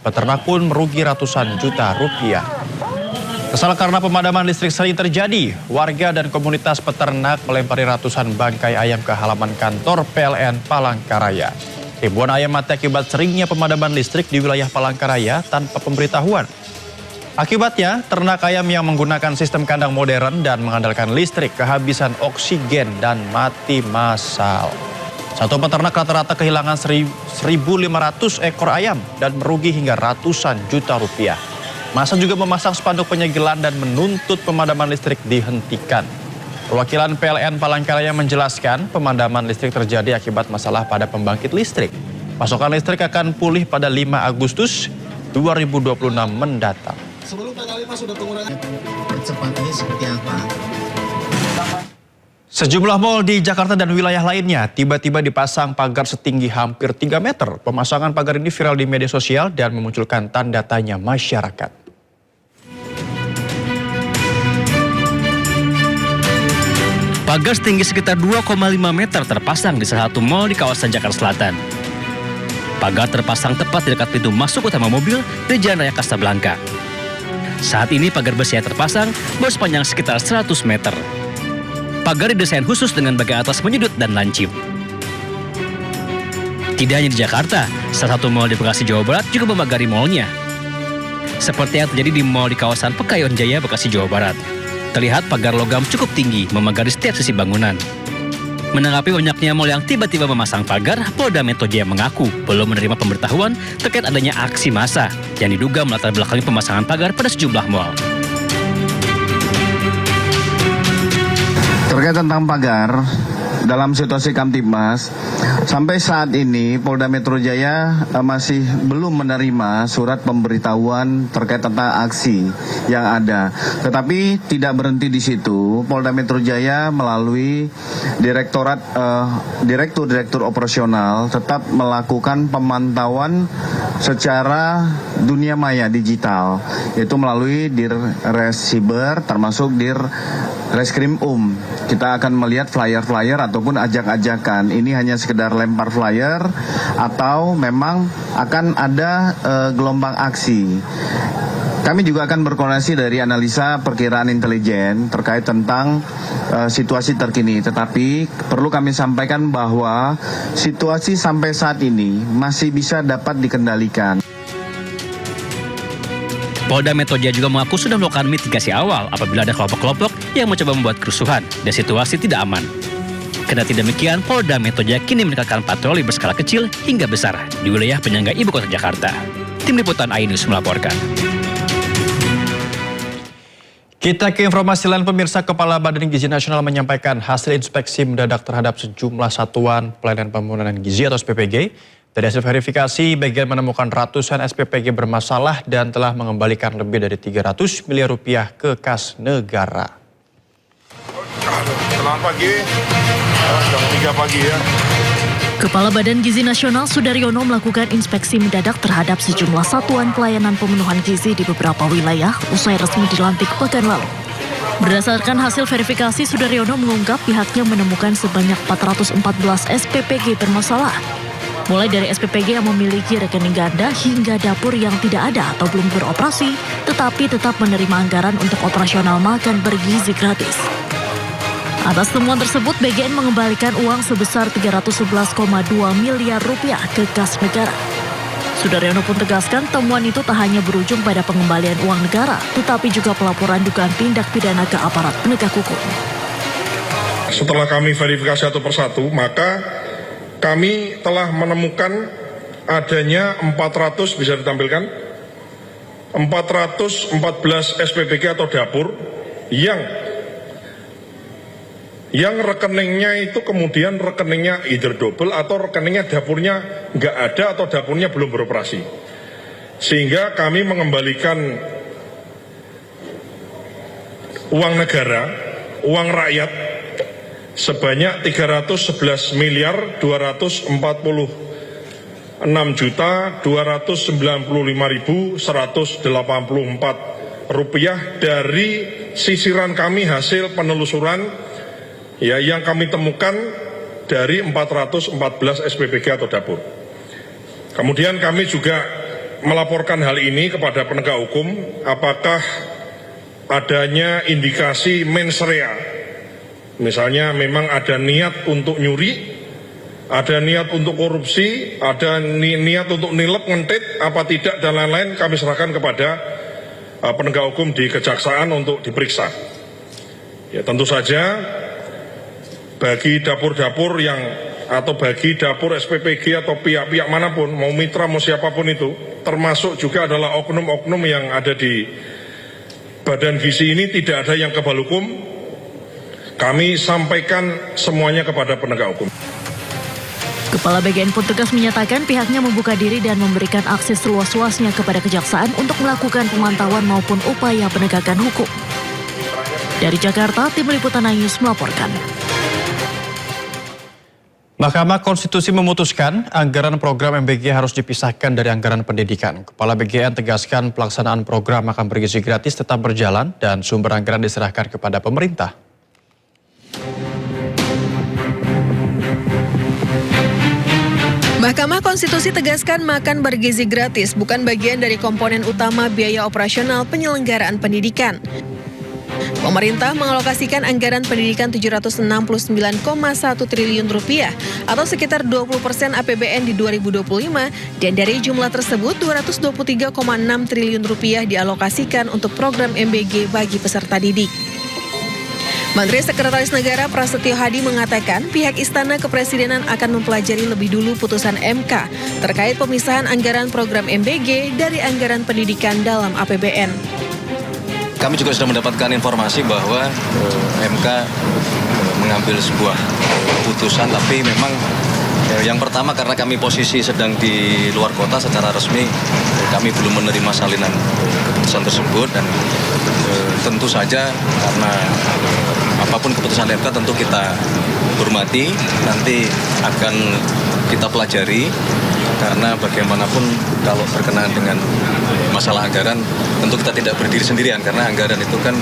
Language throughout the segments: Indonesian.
Peternak pun merugi ratusan juta rupiah. Kesal karena pemadaman listrik sering terjadi, warga dan komunitas peternak melempari ratusan bangkai ayam ke halaman kantor PLN Palangkaraya. Ribuan ayam mati akibat seringnya pemadaman listrik di wilayah Palangkaraya tanpa pemberitahuan. Akibatnya, ternak ayam yang menggunakan sistem kandang modern dan mengandalkan listrik kehabisan oksigen dan mati massal. Satu peternak rata-rata kehilangan 1.500 ekor ayam dan merugi hingga ratusan juta rupiah. Massa juga memasang spanduk penyegelan dan menuntut pemadaman listrik dihentikan. Perwakilan PLN Palangkaraya menjelaskan pemadaman listrik terjadi akibat masalah pada pembangkit listrik. Pasokan listrik akan pulih pada 5 Agustus 2026 mendatang. Sebelum tanggal 5 sudah pengurangan percepatannya seperti apa? Sejumlah mal di Jakarta dan wilayah lainnya tiba-tiba dipasang pagar setinggi hampir 3 meter. Pemasangan pagar ini viral di media sosial dan memunculkan tanda tanya masyarakat. Pagar setinggi sekitar 2,5 meter terpasang di salah satu mal di kawasan Jakarta Selatan. Pagar terpasang tepat di dekat pintu masuk utama mobil di Jalan Raya Casablanca. Saat ini pagar besi yang terpasang baru sepanjang sekitar 100 meter. Pagar didesain khusus dengan bagian atas menyudut dan lancip. Tidak hanya di Jakarta, salah satu mal di Bekasi, Jawa Barat juga memagari malnya. Seperti yang terjadi di mal di kawasan Pekayon Jaya, Bekasi, Jawa Barat. Terlihat pagar logam cukup tinggi memagari setiap sisi bangunan. Menanggapi banyaknya mal yang tiba-tiba memasang pagar, Polda Metro Jaya mengaku belum menerima pemberitahuan terkait adanya aksi massa yang diduga melatar belakangi pemasangan pagar pada sejumlah mal. Terkait tentang pagar, dalam situasi Kamtibmas, sampai saat ini Polda Metro Jaya masih belum menerima surat pemberitahuan terkait tentang aksi yang ada. Tetapi tidak berhenti di situ, Polda Metro Jaya melalui Direktur Operasional tetap melakukan pemantauan secara dunia maya digital, yaitu melalui Dirresiber termasuk Dirreskrim Kita akan melihat flyer-flyer ataupun ajak-ajakan. Ini hanya sekedar lempar flyer atau memang akan ada gelombang aksi. Kami juga akan berkoordinasi dari analisa perkiraan intelijen terkait tentang situasi terkini. Tetapi perlu kami sampaikan bahwa situasi sampai saat ini masih bisa dapat dikendalikan. Polda Metro Jaya juga mengaku sudah melakukan mitigasi awal apabila ada kelompok-kelompok yang mencoba membuat kerusuhan dan situasi tidak aman. Kendati demikian, Polda Metro Jaya kini meningkatkan patroli berskala kecil hingga besar di wilayah penyangga ibu kota Jakarta. Tim Liputan iNews melaporkan. Kita ke informasi lain, pemirsa. Kepala Badan Gizi Nasional menyampaikan hasil inspeksi mendadak terhadap sejumlah satuan pelayanan pembangunan gizi atau SPPG. Dari hasil verifikasi, bagian menemukan ratusan SPPG bermasalah dan telah mengembalikan lebih dari 300 miliar rupiah ke kas negara. Selamat pagi, jam 3 pagi ya. Kepala Badan Gizi Nasional Sudaryono melakukan inspeksi mendadak terhadap sejumlah satuan pelayanan pemenuhan gizi di beberapa wilayah usai resmi dilantik pekan lalu. Berdasarkan hasil verifikasi, Sudaryono mengungkap pihaknya menemukan sebanyak 414 SPPG bermasalah. Mulai dari SPPG yang memiliki rekening ganda hingga dapur yang tidak ada atau belum beroperasi, tetapi tetap menerima anggaran untuk operasional makan bergizi gratis. Atas temuan tersebut, BGN mengembalikan uang sebesar 311,2 miliar rupiah ke kas negara. Sudaryono pun tegaskan temuan itu tak hanya berujung pada pengembalian uang negara, tetapi juga pelaporan dugaan tindak pidana ke aparat penegak hukum. Setelah kami verifikasi satu persatu, maka kami telah menemukan adanya 400, bisa ditampilkan, 414 SPPG atau dapur yang rekeningnya itu kemudian rekeningnya either double atau rekeningnya dapurnya nggak ada atau dapurnya belum beroperasi. Sehingga kami mengembalikan uang negara, uang rakyat, sebanyak 311 miliar 246 juta 295.184 rupiah dari sisiran kami hasil penelusuran ya yang kami temukan dari 414 SPPG atau dapur. Kemudian kami juga melaporkan hal ini kepada penegak hukum apakah adanya indikasi mens rea. Misalnya memang ada niat untuk nyuri, ada niat untuk korupsi, ada niat untuk nilep, ngentit, apa tidak, dan lain-lain, kami serahkan kepada penegak hukum di Kejaksaan untuk diperiksa. Ya, tentu saja bagi dapur-dapur atau bagi dapur SPPG atau pihak-pihak manapun, mau mitra mau siapapun itu, termasuk juga adalah oknum-oknum yang ada di Badan Gizi ini, tidak ada yang kebal hukum. Kami sampaikan semuanya kepada penegak hukum. Kepala BGN pun tegas menyatakan pihaknya membuka diri dan memberikan akses seluas-luasnya kepada Kejaksaan untuk melakukan pemantauan maupun upaya penegakan hukum. Dari Jakarta, Tim Liputan News melaporkan. Mahkamah Konstitusi memutuskan anggaran program MBG harus dipisahkan dari anggaran pendidikan. Kepala BGN tegaskan pelaksanaan program makan bergizi gratis tetap berjalan dan sumber anggaran diserahkan kepada pemerintah. Mahkamah Konstitusi tegaskan makan bergizi gratis bukan bagian dari komponen utama biaya operasional penyelenggaraan pendidikan. Pemerintah mengalokasikan anggaran pendidikan Rp769,1 triliun atau sekitar 20% APBN di 2025, dan dari jumlah tersebut Rp223,6 triliun dialokasikan untuk program MBG bagi peserta didik. Menteri Sekretaris Negara Prasetyo Hadi mengatakan pihak Istana Kepresidenan akan mempelajari lebih dulu putusan MK terkait pemisahan anggaran program MBG dari anggaran pendidikan dalam APBN. Kami juga sudah mendapatkan informasi bahwa MK mengambil sebuah putusan, tapi memang yang pertama karena kami posisi sedang di luar kota secara resmi, kami belum menerima salinan keputusan tersebut, dan tentu saja karena apapun keputusan MK tentu kita hormati, nanti akan kita pelajari, karena bagaimanapun kalau berkenaan dengan masalah anggaran tentu kita tidak berdiri sendirian, karena anggaran itu kan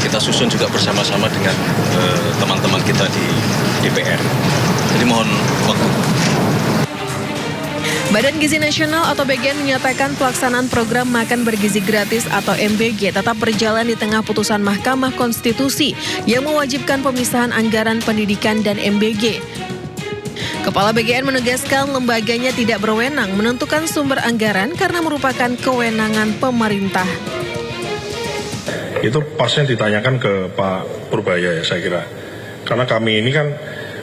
kita susun juga bersama-sama dengan teman-teman kita di DPR. Jadi mohon waktu. Badan Gizi Nasional atau BGN menyatakan pelaksanaan program makan bergizi gratis atau MBG tetap berjalan di tengah putusan Mahkamah Konstitusi yang mewajibkan pemisahan anggaran pendidikan dan MBG. Kepala BGN menegaskan lembaganya tidak berwenang menentukan sumber anggaran karena merupakan kewenangan pemerintah. Itu pasnya ditanyakan ke Pak Purbaya ya, saya kira. Karena kami ini kan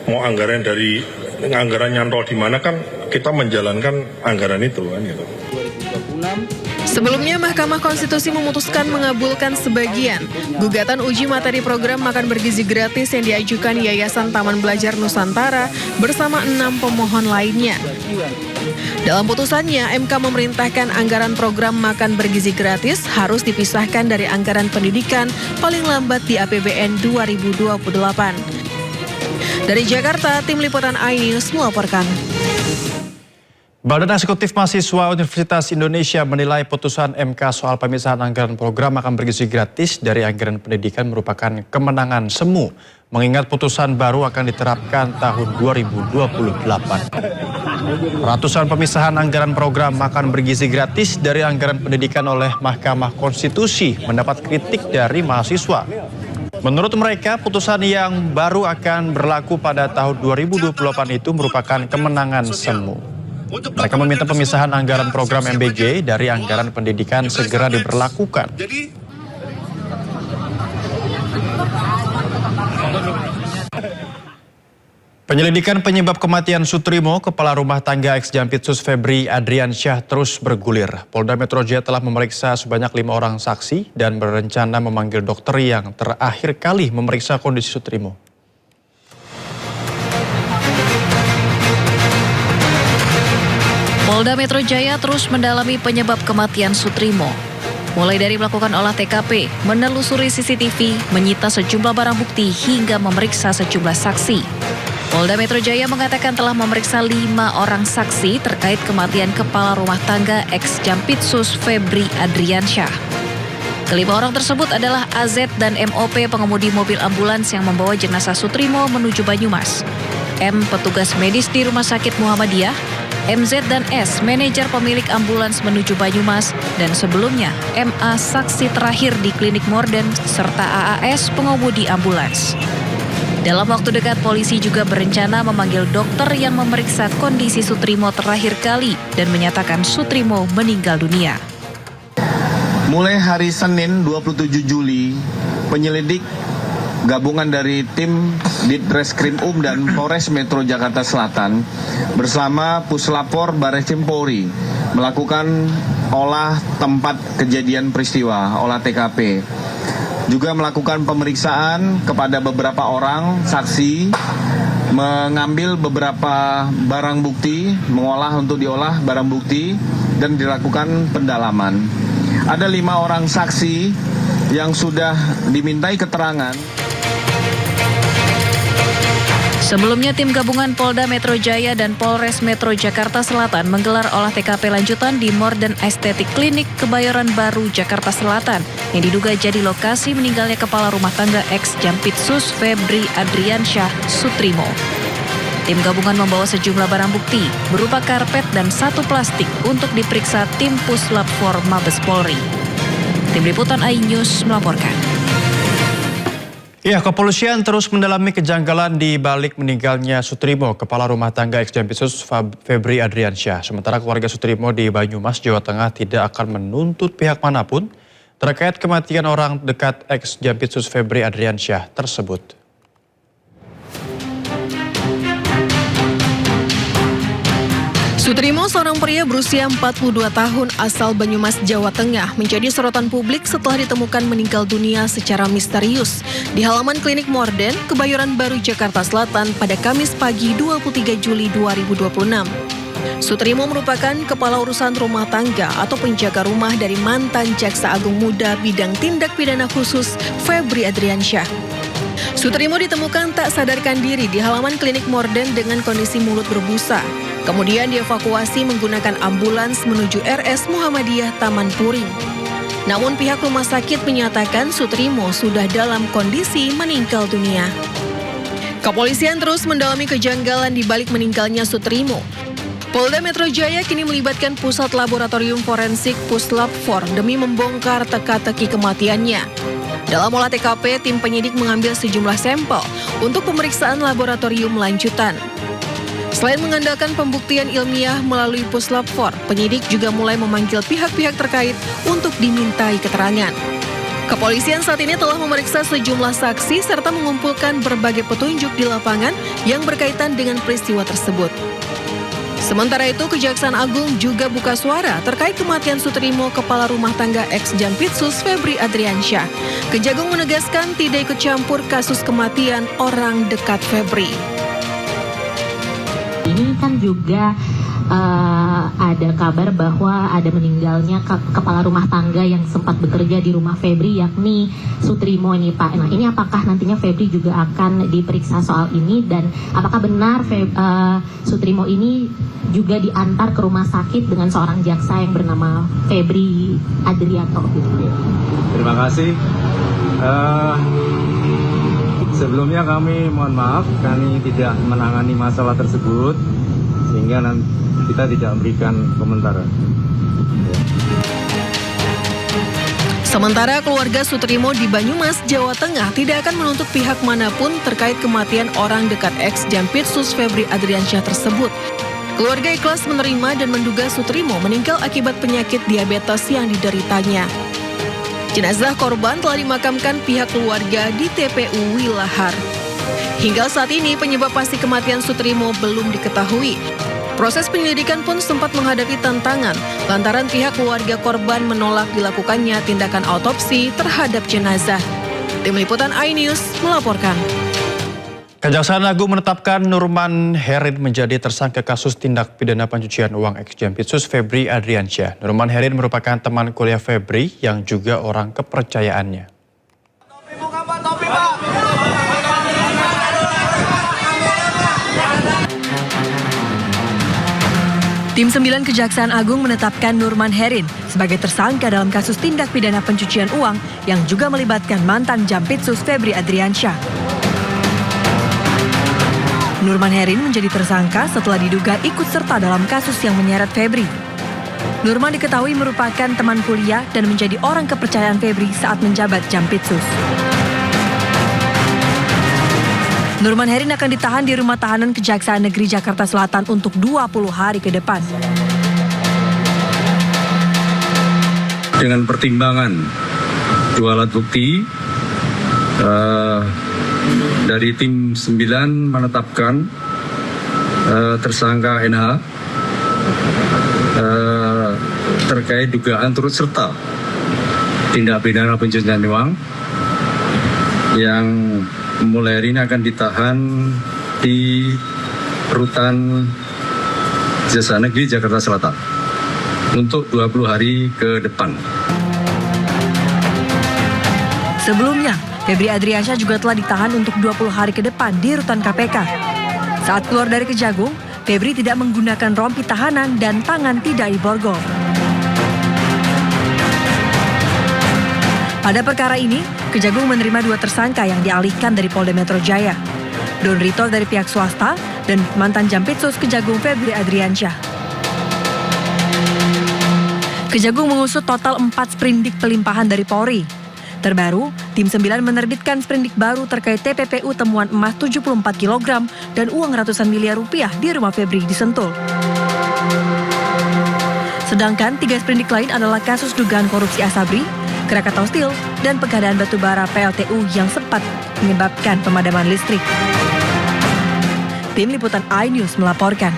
mau anggaran nyantol di mana, kan kita menjalankan anggaran itu kan gitu. Sebelumnya, Mahkamah Konstitusi memutuskan mengabulkan sebagian gugatan uji materi program makan bergizi gratis yang diajukan Yayasan Taman Belajar Nusantara bersama 6 pemohon lainnya. Dalam putusannya, MK memerintahkan anggaran program makan bergizi gratis harus dipisahkan dari anggaran pendidikan paling lambat di APBN 2028. Dari Jakarta, Tim Liputan iNews melaporkan. Badan Eksekutif Mahasiswa Universitas Indonesia menilai putusan MK soal pemisahan anggaran program makan bergizi gratis dari anggaran pendidikan merupakan kemenangan semu, mengingat putusan baru akan diterapkan tahun 2028. Ratusan pemisahan anggaran program makan bergizi gratis dari anggaran pendidikan oleh Mahkamah Konstitusi mendapat kritik dari mahasiswa. Menurut mereka, putusan yang baru akan berlaku pada tahun 2028 itu merupakan kemenangan semu. Mereka meminta pemisahan anggaran program MBG dari anggaran pendidikan segera diberlakukan. Penyelidikan penyebab kematian Sutrimo, kepala rumah tangga ex-Jampitsus Febri Adriansyah, terus bergulir. Polda Metro Jaya telah memeriksa sebanyak 5 orang saksi dan berencana memanggil dokter yang terakhir kali memeriksa kondisi Sutrimo. Polda Metro Jaya terus mendalami penyebab kematian Sutrimo. Mulai dari melakukan olah TKP, menelusuri CCTV, menyita sejumlah barang bukti, hingga memeriksa sejumlah saksi. Polda Metro Jaya mengatakan telah memeriksa 5 orang saksi terkait kematian kepala rumah tangga ex-Jampitsus Febri Adriansyah. Kelima orang tersebut adalah AZ dan MOP, pengemudi mobil ambulans yang membawa jenazah Sutrimo menuju Banyumas, M, petugas medis di Rumah Sakit Muhammadiyah, MZ dan S, manajer pemilik ambulans menuju Banyumas, dan sebelumnya MA saksi terakhir di klinik Morden, serta AAS pengemudi ambulans. Dalam waktu dekat, polisi juga berencana memanggil dokter yang memeriksa kondisi Sutrimo terakhir kali dan menyatakan Sutrimo meninggal dunia. Mulai hari Senin 27 Juli, penyelidik gabungan dari tim Ditreskrim dan Polres Metro Jakarta Selatan bersama Puslapor Barreskrim Polri melakukan olah tempat kejadian peristiwa, olah TKP. Juga melakukan pemeriksaan kepada beberapa orang saksi, mengambil beberapa barang bukti, mengolah untuk diolah barang bukti, dan dilakukan pendalaman. Ada 5 orang saksi yang sudah dimintai keterangan. Sebelumnya, tim gabungan Polda Metro Jaya dan Polres Metro Jakarta Selatan menggelar olah TKP lanjutan di Morden Estetik Klinik Kebayoran Baru, Jakarta Selatan, yang diduga jadi lokasi meninggalnya kepala rumah tangga ex-Jampitsus Febri Adriansyah Sutrimo. Tim gabungan membawa sejumlah barang bukti berupa karpet dan 1 plastik untuk diperiksa tim Puslap 4 Mabes Polri. Tim Liputan iNews melaporkan. Ya, kepolisian terus mendalami kejanggalan di balik meninggalnya Sutrimo, kepala rumah tangga ex-Jampitsus Febri Adriansyah. Sementara keluarga Sutrimo di Banyumas, Jawa Tengah tidak akan menuntut pihak manapun terkait kematian orang dekat ex-Jampitsus Febri Adriansyah tersebut. Sutrimo, seorang pria berusia 42 tahun asal Banyumas, Jawa Tengah, menjadi sorotan publik setelah ditemukan meninggal dunia secara misterius di halaman klinik Morden, Kebayoran Baru, Jakarta Selatan pada Kamis pagi 23 Juli 2026. Sutrimo merupakan kepala urusan rumah tangga atau penjaga rumah dari mantan Jaksa Agung Muda bidang tindak pidana khusus Febri Adriansyah. Sutrimo ditemukan tak sadarkan diri di halaman klinik Morden dengan kondisi mulut berbusa. Kemudian dievakuasi menggunakan ambulans menuju RS Muhammadiyah Taman Puring. Namun pihak rumah sakit menyatakan Sutrimo sudah dalam kondisi meninggal dunia. Kepolisian terus mendalami kejanggalan di balik meninggalnya Sutrimo. Polda Metro Jaya kini melibatkan Pusat Laboratorium Forensik Puslap 4 demi membongkar teka-teki kematiannya. Dalam olah TKP, tim penyidik mengambil sejumlah sampel untuk pemeriksaan laboratorium lanjutan. Selain mengandalkan pembuktian ilmiah melalui Puslap 4, penyidik juga mulai memanggil pihak-pihak terkait untuk dimintai keterangan. Kepolisian saat ini telah memeriksa sejumlah saksi serta mengumpulkan berbagai petunjuk di lapangan yang berkaitan dengan peristiwa tersebut. Sementara itu, Kejaksaan Agung juga buka suara terkait kematian Sutrimo, kepala rumah tangga ex-Jampitsus Febri Adriansyah. Kejagung menegaskan tidak ikut campur kasus kematian orang dekat Febri. Ini kan juga ada kabar bahwa ada meninggalnya kepala rumah tangga yang sempat bekerja di rumah Febri, yakni Sutrimo ini, Pak. Nah, ini apakah nantinya Febri juga akan diperiksa soal ini, dan apakah benar Sutrimo ini juga diantar ke rumah sakit dengan seorang jaksa yang bernama Febri Adrianto? Terima kasih. Sebelumnya kami mohon maaf, kami tidak menangani masalah tersebut, sehingga kita tidak memberikan komentar. Sementara keluarga Sutrimo di Banyumas, Jawa Tengah tidak akan menuntut pihak manapun terkait kematian orang dekat ex-Jampitsus Febri Adriansyah tersebut. Keluarga ikhlas menerima dan menduga Sutrimo meninggal akibat penyakit diabetes yang dideritanya. Jenazah korban telah dimakamkan pihak keluarga di TPU Wilahar. Hingga saat ini penyebab pasti kematian Sutrimo belum diketahui. Proses penyelidikan pun sempat menghadapi tantangan lantaran pihak keluarga korban menolak dilakukannya tindakan autopsi terhadap jenazah. Tim Liputan iNews melaporkan. Kejaksaan Agung menetapkan Nurman Herin menjadi tersangka kasus tindak pidana pencucian uang ex-Jampitsus Febri Adriansyah. Nurman Herin merupakan teman kuliah Febri yang juga orang kepercayaannya. Tim 9 Kejaksaan Agung menetapkan Nurman Herin sebagai tersangka dalam kasus tindak pidana pencucian uang yang juga melibatkan mantan Jampitsus Febri Adriansyah. Nurman Herin menjadi tersangka setelah diduga ikut serta dalam kasus yang menyeret Febri. Nurman diketahui merupakan teman kuliah dan menjadi orang kepercayaan Febri saat menjabat Jampitsus. Nurman Herin akan ditahan di Rumah Tahanan Kejaksaan Negeri Jakarta Selatan untuk 20 hari ke depan. Dengan pertimbangan dua alat bukti, dari tim 9 menetapkan tersangka NH terkait dugaan turut serta tindak pidana pencucian uang yang mulai hari ini akan ditahan di Rutan Kejaksaan Negeri Jakarta Selatan untuk 20 hari ke depan. Sebelumnya, Febri Adriansyah juga telah ditahan untuk 20 hari ke depan di Rutan KPK. Saat keluar dari Kejagung, Febri tidak menggunakan rompi tahanan dan tangan tidak diborgol. Pada perkara ini, Kejagung menerima 2 tersangka yang dialihkan dari Polda Metro Jaya. Don Rito dari pihak swasta dan mantan Jampitsus Kejagung Febri Adriansyah. Kejagung mengusut total 4 sprindik pelimpahan dari Polri. Terbaru, tim 9 menerbitkan sprindik baru terkait TPPU temuan emas 74 kg dan uang ratusan miliar rupiah di rumah Febri di Sentul. Sedangkan 3 sprindik lain adalah kasus dugaan korupsi Asabri, Krakatau Steel, dan pengadaan batubara PLTU yang sempat menyebabkan pemadaman listrik. Tim Liputan iNews melaporkan.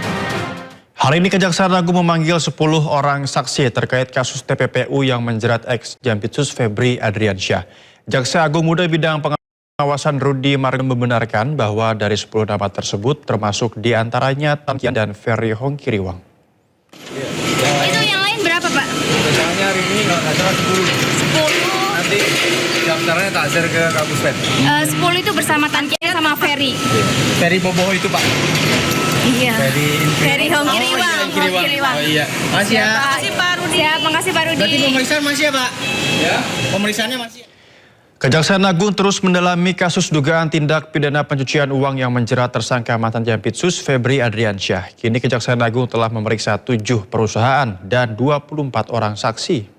Hari ini Kejaksaan Agung memanggil 10 orang saksi terkait kasus TPPU yang menjerat ex-Jampitsus Febri Adriansyah. Jaksa Agung Muda Bidang Pengawasan Rudi Margen membenarkan bahwa dari 10 nama tersebut termasuk diantaranya Tantian dan Ferry Hongkiriwang. Itu yang lain berapa, Pak? Misalnya hari ini nggak salah 10. 10. Nanti daftarnya tak share ke Kampus Pen. 10 itu bersama Tantian sama Ferry. Ferry Boboho itu, Pak. Iya. Ferry Hongkiriwang. Oh iya. Masih ya. Makasih Pak Rudi. Siap, makasih Pak Rudi. Berarti pemeriksaan masih ya, Pak? Ya. Pemeriksaannya masih. Kejaksaan Agung terus mendalami kasus dugaan tindak pidana pencucian uang yang menjerat tersangka mantan Jampitsus Febri Adriansyah. Kini Kejaksaan Agung telah memeriksa 7 perusahaan dan 24 orang saksi.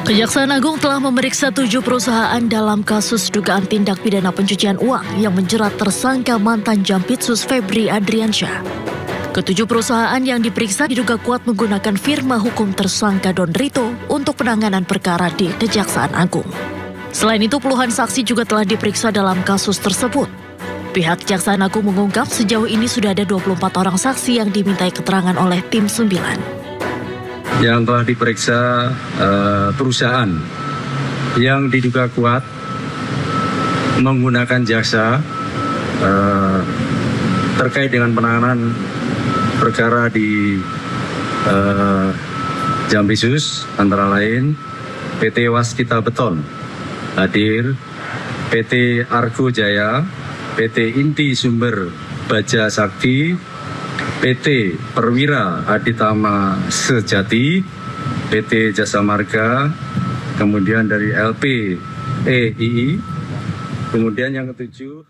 Kejaksaan Agung telah memeriksa 7 perusahaan dalam kasus dugaan tindak pidana pencucian uang yang menjerat tersangka mantan Jampitsus Febri Adriansyah. Ketujuh perusahaan yang diperiksa diduga kuat menggunakan firma hukum tersangka Don Rito untuk penanganan perkara di Kejaksaan Agung. Selain itu, puluhan saksi juga telah diperiksa dalam kasus tersebut. Pihak Kejaksaan Agung mengungkap sejauh ini sudah ada 24 orang saksi yang dimintai keterangan oleh tim 9. Yang telah diperiksa perusahaan yang diduga kuat menggunakan jasa terkait dengan penanganan perkara di Jampitsus, antara lain PT Waskita Beton hadir, PT Argo Jaya, PT Inti Sumber Baja Sakti, PT Perwira Aditama Sejati, PT Jasa Marga, kemudian dari LPEII, kemudian yang ketujuh.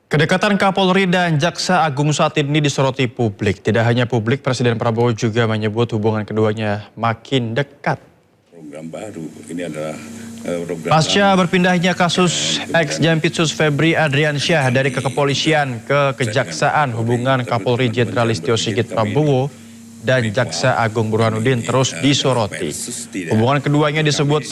Kedekatan Kapolri dan Jaksa Agung saat ini disoroti publik. Tidak hanya publik, Presiden Prabowo juga menyebut hubungan keduanya makin dekat. Program baru, ini adalah program pasca berpindahnya kasus ex-Jampitsus Febri Adriansyah dari kepolisian ke Kejaksaan, hubungan Kapolri Jenderal Listio Sigit Prabowo dan Jaksa Agung Burhanuddin terus disoroti. Hubungan keduanya disebut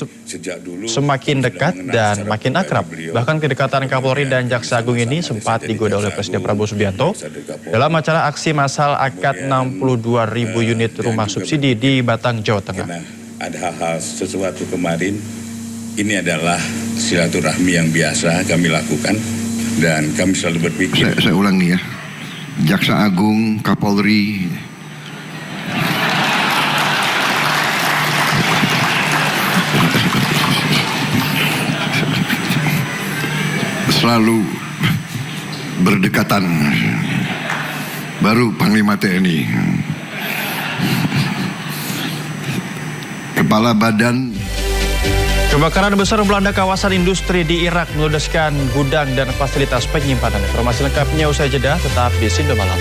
semakin dekat dan makin akrab. Bahkan kedekatan Kapolri dan Jaksa Agung ini sempat digoda oleh Presiden Prabowo Subianto dalam acara aksi massal akad 62.000 unit rumah subsidi di Batang, Jawa Tengah. Ada hal-hal sesuatu kemarin, ini adalah silaturahmi yang biasa kami lakukan dan kami selalu berpikir. Saya ulangi ya, Jaksa Agung, Kapolri, selalu berdekatan. Baru Panglima TNI, Kepala Badan. Kebakaran besar melanda kawasan industri di Irak meludeskan gudang dan fasilitas penyimpanan. Informasi lengkapnya usai jeda, tetap di Sindo Malam.